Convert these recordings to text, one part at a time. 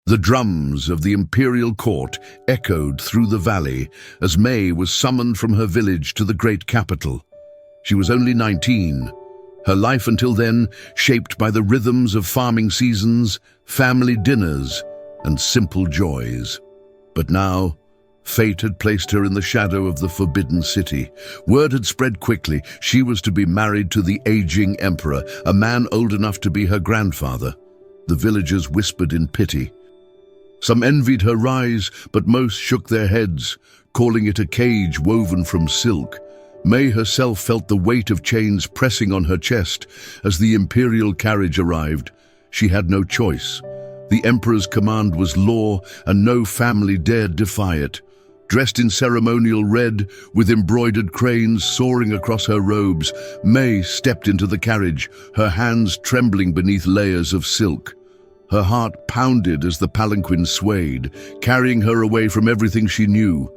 The drums of the imperial court echoed through the valley as May was summoned from her village to the great capital. She was only 19, her life until then shaped by the rhythms of farming seasons, family dinners, and simple joys. But now, fate had placed her in the shadow of the forbidden city. Word had spread quickly. She was to be married to the aging emperor, a man old enough to be her grandfather. The villagers whispered in pity. Some envied her rise, but most shook their heads, calling it a cage woven from silk. May herself felt the weight of chains pressing on her chest as the imperial carriage arrived. She had no choice. The emperor's command was law, and no family dared defy it. Dressed in ceremonial red, with embroidered cranes soaring across her robes, May stepped into the carriage, her hands trembling beneath layers of silk. Her heart pounded as the palanquin swayed, carrying her away from everything she knew.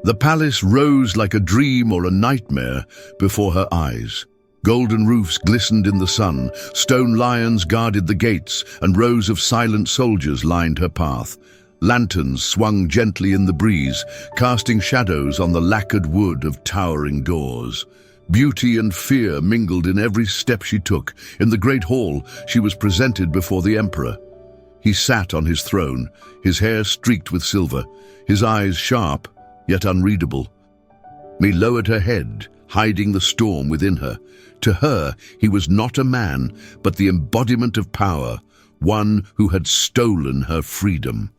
The palace rose like a dream or a nightmare before her eyes. Golden roofs glistened in the sun, stone lions guarded the gates, and rows of silent soldiers lined her path. Lanterns swung gently in the breeze, casting shadows on the lacquered wood of towering doors. Beauty and fear mingled in every step she took. In the great hall, she was presented before the emperor. He sat on his throne, his hair streaked with silver, his eyes sharp, yet unreadable. May lowered her head, hiding the storm within her. To her, he was not a man, but the embodiment of power, one who had stolen her freedom.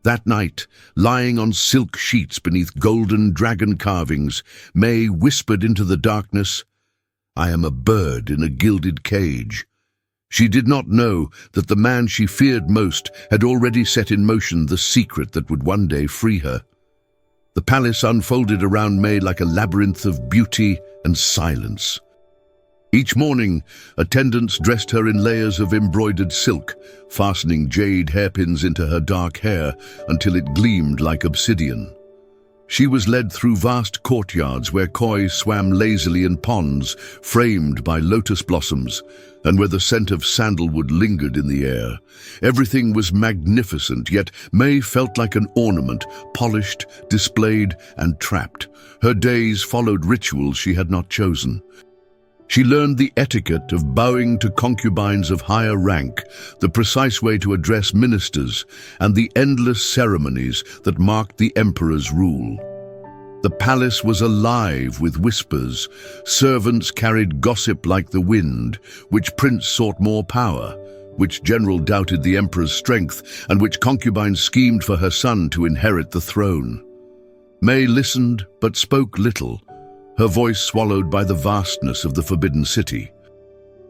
That night, lying on silk sheets beneath golden dragon carvings, May whispered into the darkness, "I am a bird in a gilded cage." She did not know that the man she feared most had already set in motion the secret that would one day free her. The palace unfolded around May like a labyrinth of beauty and silence. Each morning, attendants dressed her in layers of embroidered silk, fastening jade hairpins into her dark hair until it gleamed like obsidian. She was led through vast courtyards where koi swam lazily in ponds framed by lotus blossoms, and where the scent of sandalwood lingered in the air. Everything was magnificent, yet May felt like an ornament, polished, displayed, and trapped. Her days followed rituals she had not chosen. She learned the etiquette of bowing to concubines of higher rank, the precise way to address ministers, and the endless ceremonies that marked the emperor's rule. The palace was alive with whispers. Servants carried gossip like the wind. Which prince sought more power? Which general doubted the emperor's strength? And which concubine schemed for her son to inherit the throne? May listened, but spoke little, her voice swallowed by the vastness of the forbidden city.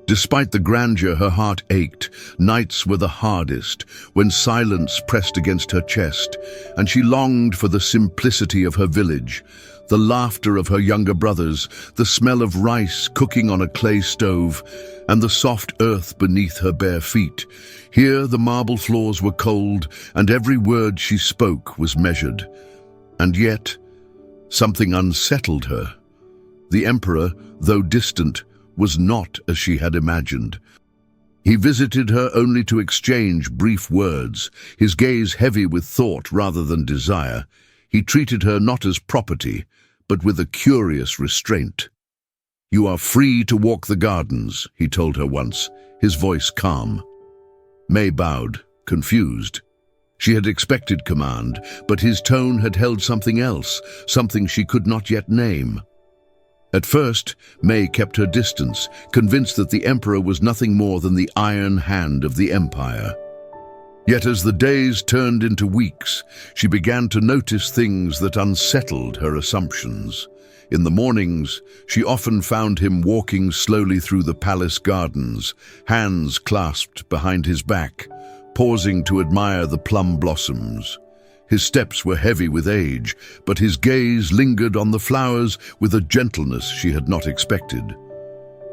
Despite the grandeur, her heart ached. Nights were the hardest, when silence pressed against her chest, and she longed for the simplicity of her village, the laughter of her younger brothers, the smell of rice cooking on a clay stove, and the soft earth beneath her bare feet. Here the marble floors were cold, and every word she spoke was measured. And yet, something unsettled her. The emperor, though distant, was not as she had imagined. He visited her only to exchange brief words, his gaze heavy with thought rather than desire. He treated her not as property, but with a curious restraint. "You are free to walk the gardens," he told her once, his voice calm. May bowed, confused. She had expected command, but his tone had held something else, something she could not yet name. At first, May kept her distance, convinced that the emperor was nothing more than the iron hand of the empire. Yet as the days turned into weeks, she began to notice things that unsettled her assumptions. In the mornings, she often found him walking slowly through the palace gardens, hands clasped behind his back, pausing to admire the plum blossoms. His steps were heavy with age, but his gaze lingered on the flowers with a gentleness she had not expected.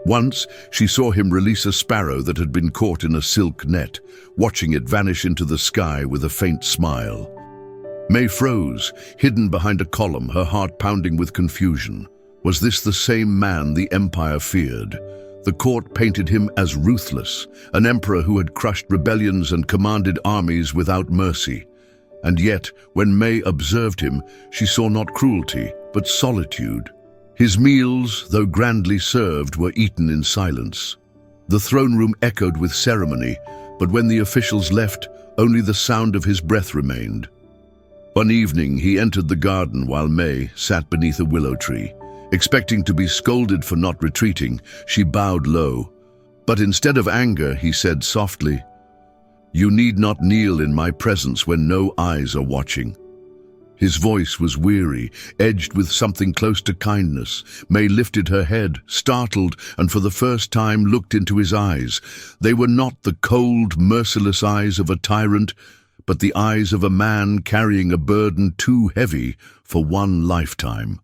Once, she saw him release a sparrow that had been caught in a silk net, watching it vanish into the sky with a faint smile. May froze, hidden behind a column, her heart pounding with confusion. Was this the same man the empire feared? The court painted him as ruthless, an emperor who had crushed rebellions and commanded armies without mercy. And yet, when May observed him, she saw not cruelty, but solitude. His meals, though grandly served, were eaten in silence. The throne room echoed with ceremony, but when the officials left, only the sound of his breath remained. One evening, he entered the garden while May sat beneath a willow tree. Expecting to be scolded for not retreating, she bowed low. But instead of anger, he said softly, "You need not kneel in my presence when no eyes are watching." His voice was weary, edged with something close to kindness. May lifted her head, startled, and for the first time looked into his eyes. They were not the cold, merciless eyes of a tyrant, but the eyes of a man carrying a burden too heavy for one lifetime.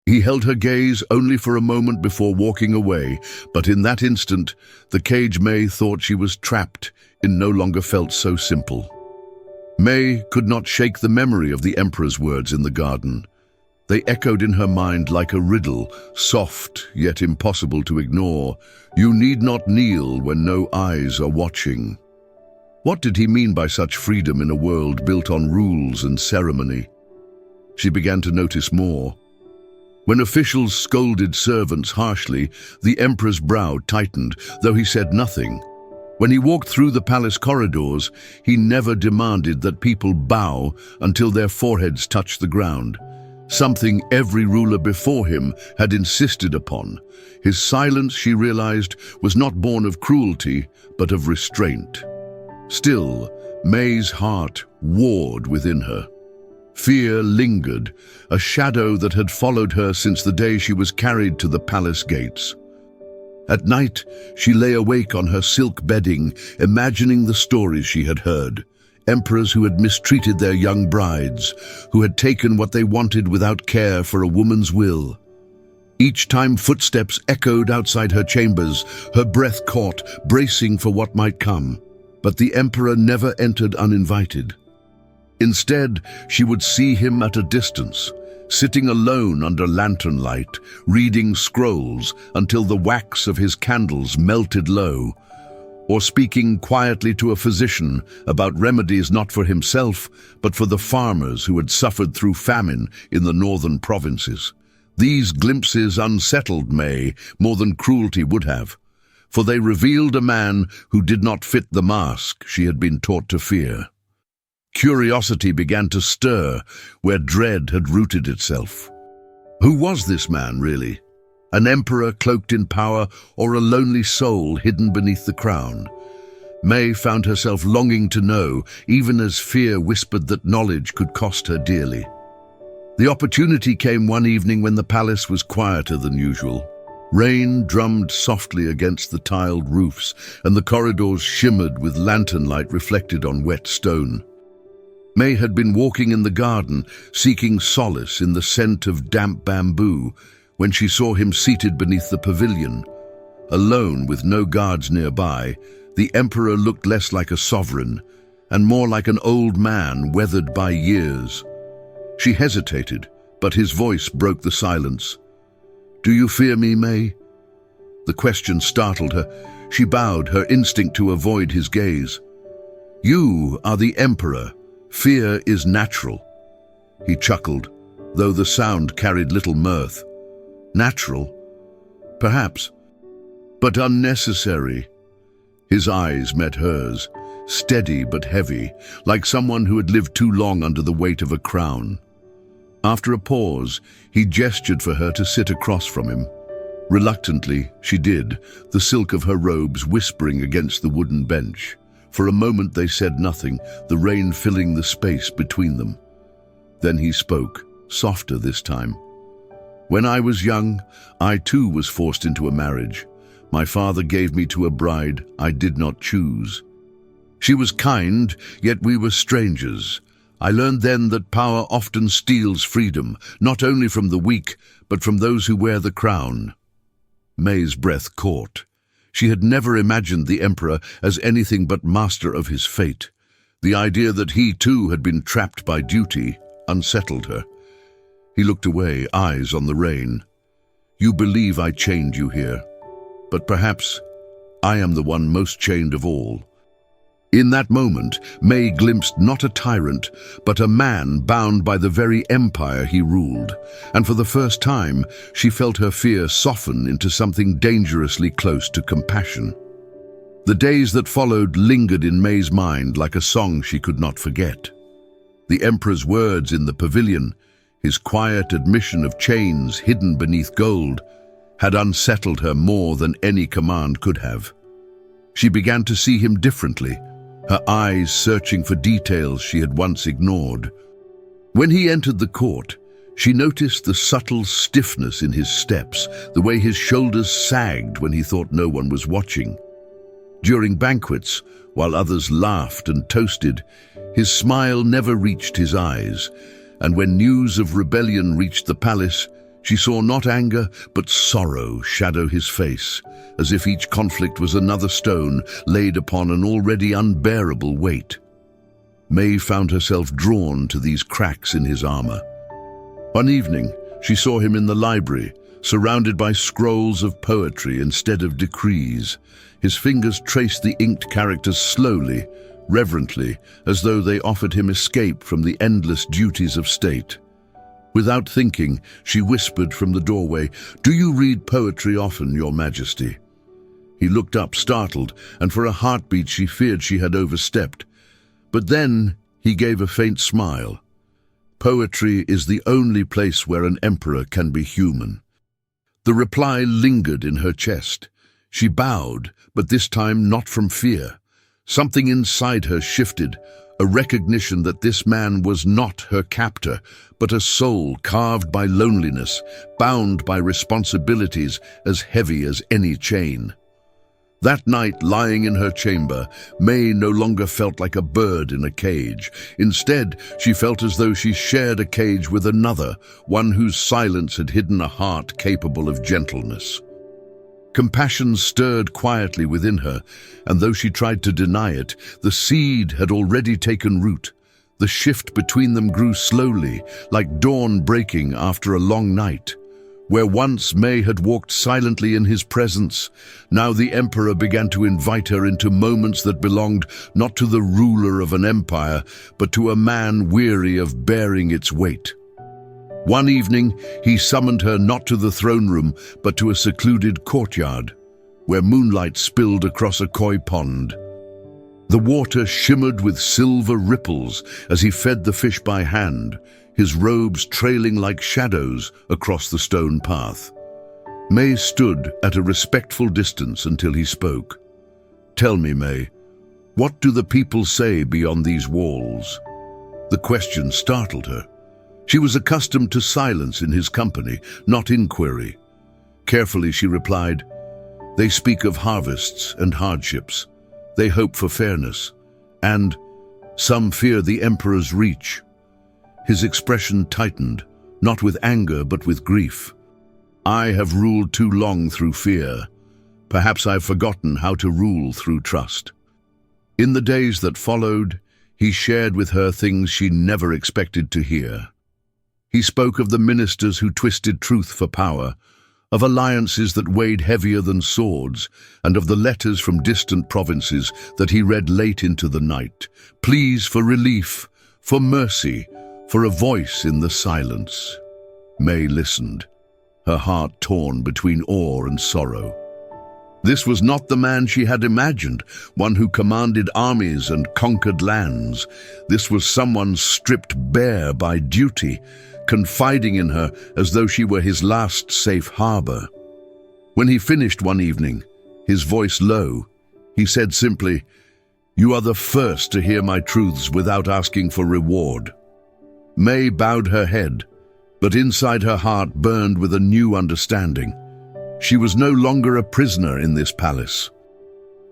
He held her gaze only for a moment before walking away, but in that instant, the cage May thought she was trapped in no longer felt so simple. May could not shake the memory of the emperor's words in the garden. They echoed in her mind like a riddle, soft yet impossible to ignore. "You need not kneel when no eyes are watching." What did he mean by such freedom in a world built on rules and ceremony? She began to notice more. When officials scolded servants harshly, the emperor's brow tightened, though he said nothing. When he walked through the palace corridors, he never demanded that people bow until their foreheads touched the ground, something every ruler before him had insisted upon. His silence, she realized, was not born of cruelty, but of restraint. Still, May's heart warred within her. Fear lingered, a shadow that had followed her since the day she was carried to the palace gates. At night, she lay awake on her silk bedding, imagining the stories she had heard. Emperors who had mistreated their young brides, who had taken what they wanted without care for a woman's will. Each time footsteps echoed outside her chambers, her breath caught, bracing for what might come. But the emperor never entered uninvited. Instead, she would see him at a distance, sitting alone under lantern light, reading scrolls until the wax of his candles melted low, or speaking quietly to a physician about remedies not for himself, but for the farmers who had suffered through famine in the northern provinces. These glimpses unsettled May more than cruelty would have, for they revealed a man who did not fit the mask she had been taught to fear. Curiosity began to stir where dread had rooted itself. Who was this man, really? An emperor cloaked in power, or a lonely soul hidden beneath the crown? May found herself longing to know, even as fear whispered that knowledge could cost her dearly. The opportunity came one evening when the palace was quieter than usual. Rain drummed softly against the tiled roofs, and the corridors shimmered with lantern light reflected on wet stone. May had been walking in the garden, seeking solace in the scent of damp bamboo, when she saw him seated beneath the pavilion. Alone, with no guards nearby, the emperor looked less like a sovereign, and more like an old man weathered by years. She hesitated, but his voice broke the silence. "Do you fear me, May?" The question startled her. She bowed, her instinct to avoid his gaze. "You are the emperor. Fear is natural." He chuckled, though the sound carried little mirth. "Natural? Perhaps, but unnecessary." His eyes met hers, steady but heavy, like someone who had lived too long under the weight of a crown. After a pause, he gestured for her to sit across from him. Reluctantly, she did, the silk of her robes whispering against the wooden bench. For a moment they said nothing, the rain filling the space between them. Then he spoke, softer this time. "When I was young, I too was forced into a marriage. My father gave me to a bride I did not choose. She was kind, yet we were strangers. I learned then that power often steals freedom, not only from the weak, but from those who wear the crown." May's breath caught. She had never imagined the emperor as anything but master of his fate. The idea that he too had been trapped by duty unsettled her. He looked away, eyes on the rain. "You believe I chained you here?" but perhaps I am the one most chained of all." In that moment, May glimpsed not a tyrant, but a man bound by the very empire he ruled, and for the first time, she felt her fear soften into something dangerously close to compassion. The days that followed lingered in May's mind like a song she could not forget. The emperor's words in the pavilion, his quiet admission of chains hidden beneath gold, had unsettled her more than any command could have. She began to see him differently, her eyes searching for details she had once ignored. When he entered the court, she noticed the subtle stiffness in his steps, the way his shoulders sagged when he thought no one was watching. During banquets, while others laughed and toasted, his smile never reached his eyes, and when news of rebellion reached the palace, she saw not anger but sorrow shadow his face, as if each conflict was another stone laid upon an already unbearable weight. May found herself drawn to these cracks in his armor. One evening, she saw him in the library, surrounded by scrolls of poetry instead of decrees. His fingers traced the inked characters slowly, reverently, as though they offered him escape from the endless duties of state. Without thinking, she whispered from the doorway, "Do you read poetry often, Your Majesty?" He looked up, startled, and for a heartbeat she feared she had overstepped. But then he gave a faint smile. "Poetry is the only place where an emperor can be human." The reply lingered in her chest. She bowed, but this time not from fear. Something inside her shifted, a recognition that this man was not her captor, but a soul carved by loneliness, bound by responsibilities as heavy as any chain. That night, lying in her chamber, May no longer felt like a bird in a cage. Instead, she felt as though she shared a cage with another, one whose silence had hidden a heart capable of gentleness. Compassion stirred quietly within her, and though she tried to deny it, the seed had already taken root. The shift between them grew slowly, like dawn breaking after a long night. Where once May had walked silently in his presence, now the emperor began to invite her into moments that belonged not to the ruler of an empire, but to a man weary of bearing its weight. One evening, he summoned her not to the throne room, but to a secluded courtyard, where moonlight spilled across a koi pond. The water shimmered with silver ripples as he fed the fish by hand, his robes trailing like shadows across the stone path. May stood at a respectful distance until he spoke. "Tell me, May, what do the people say beyond these walls?" The question startled her. She was accustomed to silence in his company, not inquiry. Carefully she replied, "They speak of harvests and hardships. They hope for fairness, and some fear the emperor's reach." His expression tightened, not with anger but with grief. "I have ruled too long through fear. Perhaps I've forgotten how to rule through trust." In the days that followed, he shared with her things she never expected to hear. He spoke of the ministers who twisted truth for power, of alliances that weighed heavier than swords, and of the letters from distant provinces that he read late into the night, pleas for relief, for mercy, for a voice in the silence. May listened, her heart torn between awe and sorrow. This was not the man she had imagined, one who commanded armies and conquered lands. This was someone stripped bare by duty, confiding in her as though she were his last safe harbor. When he finished one evening, his voice low, he said simply, "You are the first to hear my truths without asking for reward." May bowed her head, but inside her heart burned with a new understanding. She was no longer a prisoner in this palace.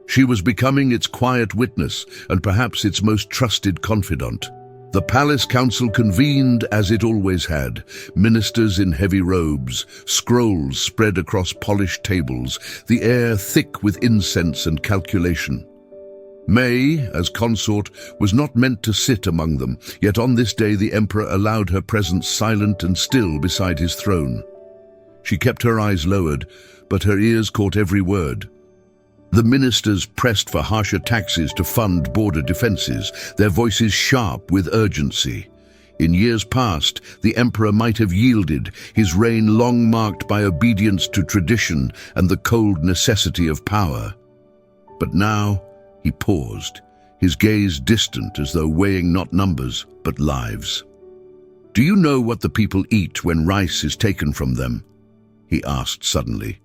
She was becoming its quiet witness and perhaps its most trusted confidant. The palace council convened as it always had, ministers in heavy robes, scrolls spread across polished tables, the air thick with incense and calculation. May, as consort, was not meant to sit among them, yet on this day the emperor allowed her presence silent and still beside his throne. She kept her eyes lowered, but her ears caught every word. The ministers pressed for harsher taxes to fund border defenses, their voices sharp with urgency. In years past, the emperor might have yielded, his reign long marked by obedience to tradition and the cold necessity of power. But now, he paused, his gaze distant as though weighing not numbers, but lives. "Do you know what the people eat when rice is taken from them?" he asked suddenly.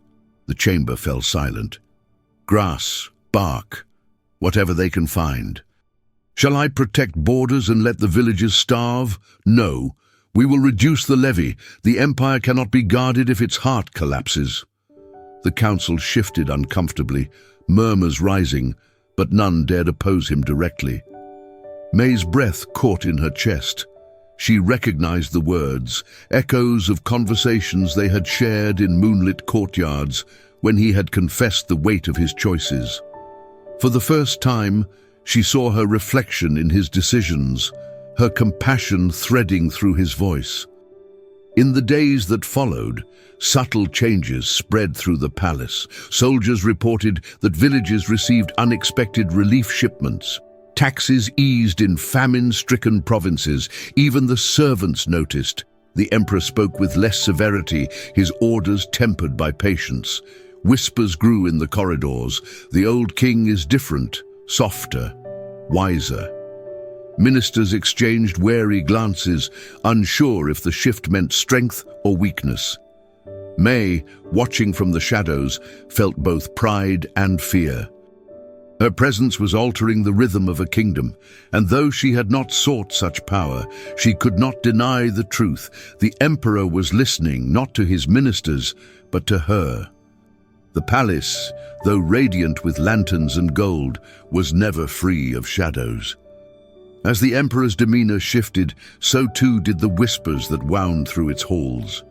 The chamber fell silent. "Grass, bark, whatever they can find." "Shall I protect borders and let the villages starve? No. We will reduce the levy. The empire cannot be guarded if its heart collapses." The council shifted uncomfortably, murmurs rising, but none dared oppose him directly. May's breath caught in her chest. She recognized the words, echoes of conversations they had shared in moonlit courtyards when he had confessed the weight of his choices. For the first time, she saw her reflection in his decisions, her compassion threading through his voice. In the days that followed, subtle changes spread through the palace. Soldiers reported that villages received unexpected relief shipments. Taxes eased in famine-stricken provinces. Even the servants noticed. The emperor spoke with less severity, his orders tempered by patience. Whispers grew in the corridors. The old king is different, softer, wiser. Ministers exchanged wary glances, unsure if the shift meant strength or weakness. May, watching from the shadows, felt both pride and fear. Her presence was altering the rhythm of a kingdom, and though she had not sought such power, she could not deny the truth. The emperor was listening not to his ministers, but to her. The palace, though radiant with lanterns and gold, was never free of shadows. As the emperor's demeanor shifted, so too did the whispers that wound through its halls.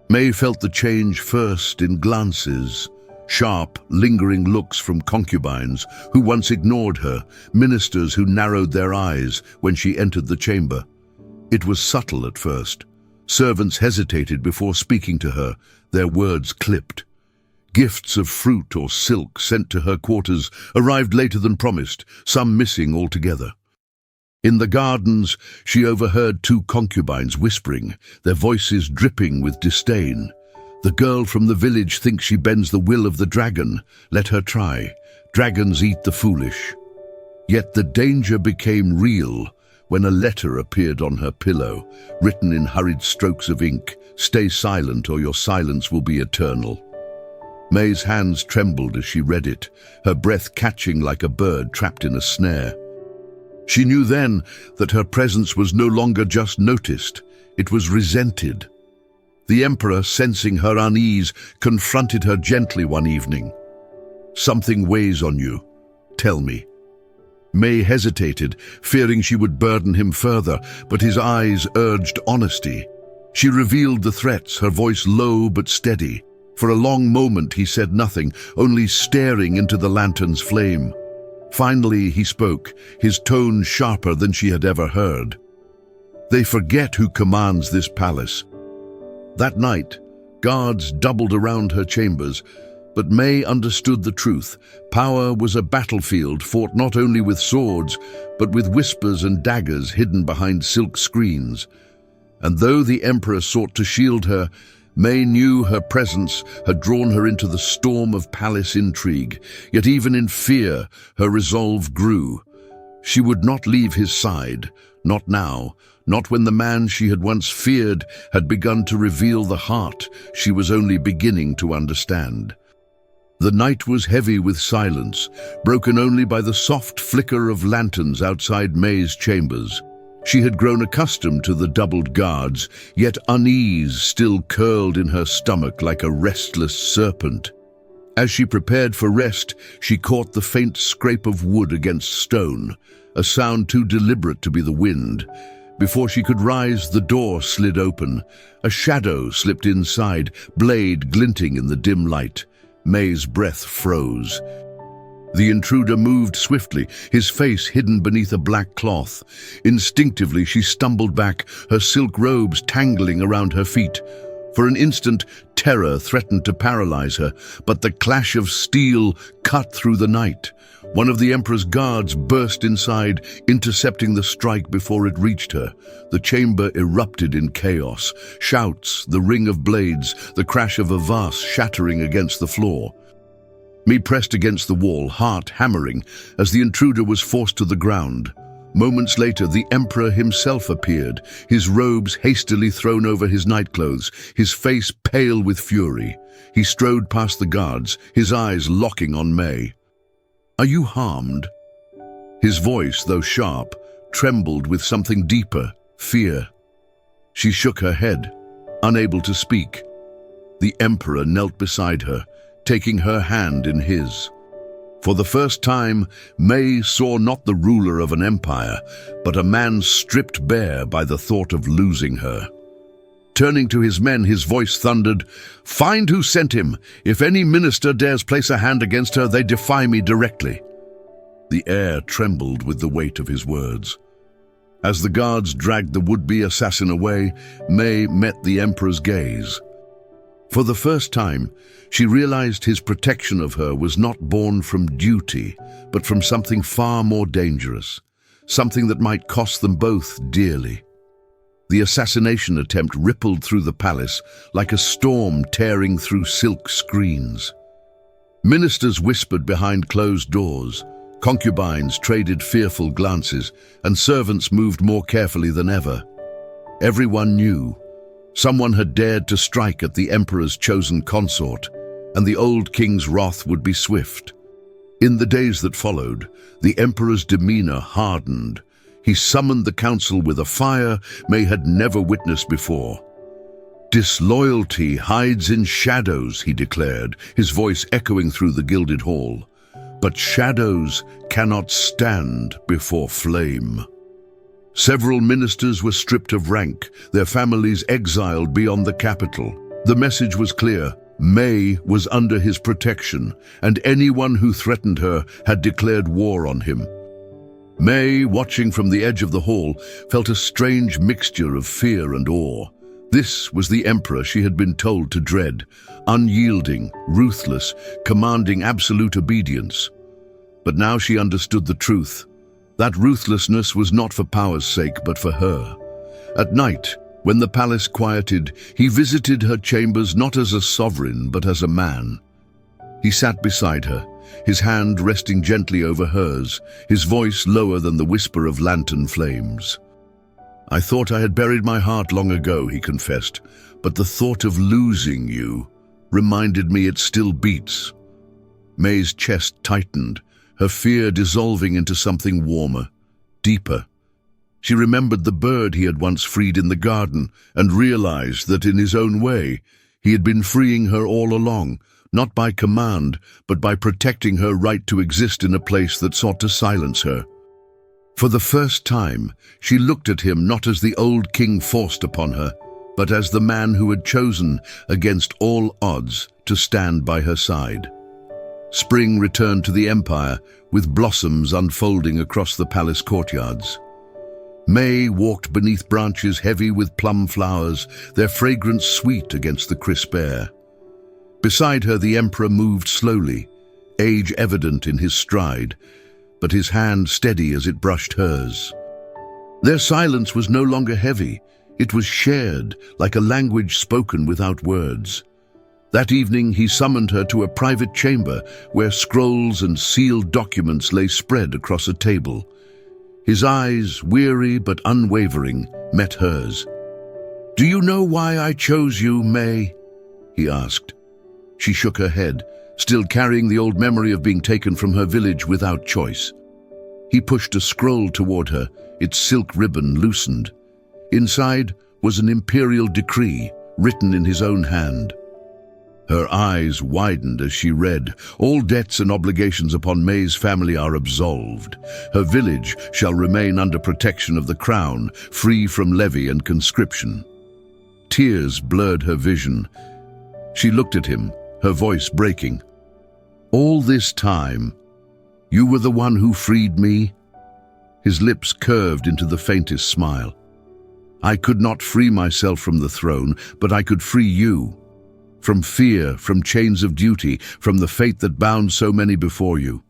May felt the change first in glances, sharp, lingering looks from concubines who once ignored her, ministers who narrowed their eyes when she entered the chamber. It was subtle at first. Servants hesitated before speaking to her, their words clipped. Gifts of fruit or silk sent to her quarters arrived later than promised, some missing altogether. In the gardens, she overheard two concubines whispering, their voices dripping with disdain. "The girl from the village thinks she bends the will of the dragon. Let her try. Dragons eat the foolish." Yet the danger became real when a letter appeared on her pillow, written in hurried strokes of ink, "Stay silent or your silence will be eternal." May's hands trembled as she read it, her breath catching like a bird trapped in a snare. She knew then that her presence was no longer just noticed, it was resented. The emperor, sensing her unease, confronted her gently one evening. "Something weighs on you. Tell me." May hesitated, fearing she would burden him further, but his eyes urged honesty. She revealed the threats, her voice low but steady. For a long moment he said nothing, only staring into the lantern's flame. Finally he spoke, his tone sharper than she had ever heard. "They forget who commands this palace." That night, guards doubled around her chambers, but May understood the truth. Power was a battlefield fought not only with swords, but with whispers and daggers hidden behind silk screens. And though the emperor sought to shield her, May knew her presence had drawn her into the storm of palace intrigue, yet even in fear, her resolve grew. She would not leave his side, not now, not when the man she had once feared had begun to reveal the heart she was only beginning to understand. The night was heavy with silence, broken only by the soft flicker of lanterns outside May's chambers. She had grown accustomed to the doubled guards, yet unease still curled in her stomach like a restless serpent. As she prepared for rest, she caught the faint scrape of wood against stone, a sound too deliberate to be the wind. Before she could rise, the door slid open. A shadow slipped inside, blade glinting in the dim light. May's breath froze. The intruder moved swiftly, his face hidden beneath a black cloth. Instinctively, she stumbled back, her silk robes tangling around her feet. For an instant, terror threatened to paralyze her, but the clash of steel cut through the night. One of the Emperor's guards burst inside, intercepting the strike before it reached her. The chamber erupted in chaos. Shouts, the ring of blades, the crash of a vase shattering against the floor. Me pressed against the wall, heart hammering, as the intruder was forced to the ground. Moments later, the Emperor himself appeared, his robes hastily thrown over his nightclothes, his face pale with fury. He strode past the guards, his eyes locking on May. "Are you harmed?" His voice, though sharp, trembled with something deeper, fear. She shook her head, unable to speak. The Emperor knelt beside her, taking her hand in his. For the first time, May saw not the ruler of an empire, but a man stripped bare by the thought of losing her. Turning to his men, his voice thundered, "Find who sent him. If any minister dares place a hand against her, they defy me directly." The air trembled with the weight of his words. As the guards dragged the would-be assassin away, May met the Emperor's gaze. For the first time, she realized his protection of her was not born from duty, but from something far more dangerous, something that might cost them both dearly. The assassination attempt rippled through the palace like a storm tearing through silk screens. Ministers whispered behind closed doors, concubines traded fearful glances, and servants moved more carefully than ever. Everyone knew. Someone had dared to strike at the Emperor's chosen consort, and the old king's wrath would be swift. In the days that followed, the Emperor's demeanor hardened. He summoned the council with a fire May had never witnessed before. "Disloyalty hides in shadows," he declared, his voice echoing through the gilded hall. "But shadows cannot stand before flame." Several ministers were stripped of rank, their families exiled beyond the capital. The message was clear: May was under his protection, and anyone who threatened her had declared war on him. May, watching from the edge of the hall, felt a strange mixture of fear and awe. This was the Emperor she had been told to dread, unyielding, ruthless, commanding absolute obedience. But now she understood the truth. That ruthlessness was not for power's sake, but for her. At night, when the palace quieted, he visited her chambers not as a sovereign, but as a man. He sat beside her, his hand resting gently over hers, his voice lower than the whisper of lantern flames. "I thought I had buried my heart long ago," he confessed, "but the thought of losing you reminded me it still beats." May's chest tightened, her fear dissolving into something warmer, deeper. She remembered the bird he had once freed in the garden and realized that in his own way, he had been freeing her all along, not by command, but by protecting her right to exist in a place that sought to silence her. For the first time, she looked at him not as the old king forced upon her, but as the man who had chosen, against all odds, to stand by her side. Spring returned to the empire, with blossoms unfolding across the palace courtyards. May walked beneath branches heavy with plum flowers, their fragrance sweet against the crisp air. Beside her, the Emperor moved slowly, age evident in his stride, but his hand steady as it brushed hers. Their silence was no longer heavy. It was shared, like a language spoken without words. That evening, he summoned her to a private chamber where scrolls and sealed documents lay spread across a table. His eyes, weary but unwavering, met hers. "Do you know why I chose you, May?" he asked. She shook her head, still carrying the old memory of being taken from her village without choice. He pushed a scroll toward her, its silk ribbon loosened. Inside was an imperial decree, written in his own hand. Her eyes widened as she read, "All debts and obligations upon May's family are absolved. Her village shall remain under protection of the crown, free from levy and conscription." Tears blurred her vision. She looked at him, her voice breaking. "All this time, you were the one who freed me?" His lips curved into the faintest smile. I could not free myself from the throne, but I could free you. From fear, from chains of duty, from the fate that bound so many before you.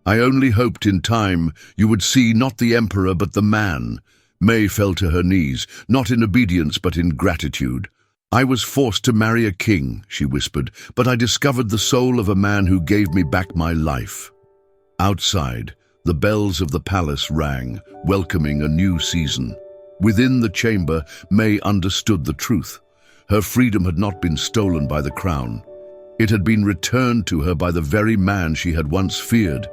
I only hoped in time you would see not the emperor but the man. May fell to her knees, not in obedience but in gratitude. I was forced to marry a king, she whispered, but I discovered the soul of a man who gave me back my life. Outside, the bells of the palace rang, welcoming a new season. Within the chamber, May understood the truth. Her freedom had not been stolen by the crown. It had been returned to her by the very man she had once feared.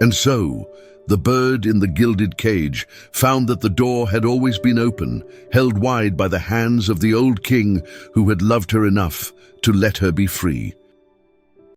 And so, the bird in the gilded cage found that the door had always been open, held wide by the hands of the old king who had loved her enough to let her be free.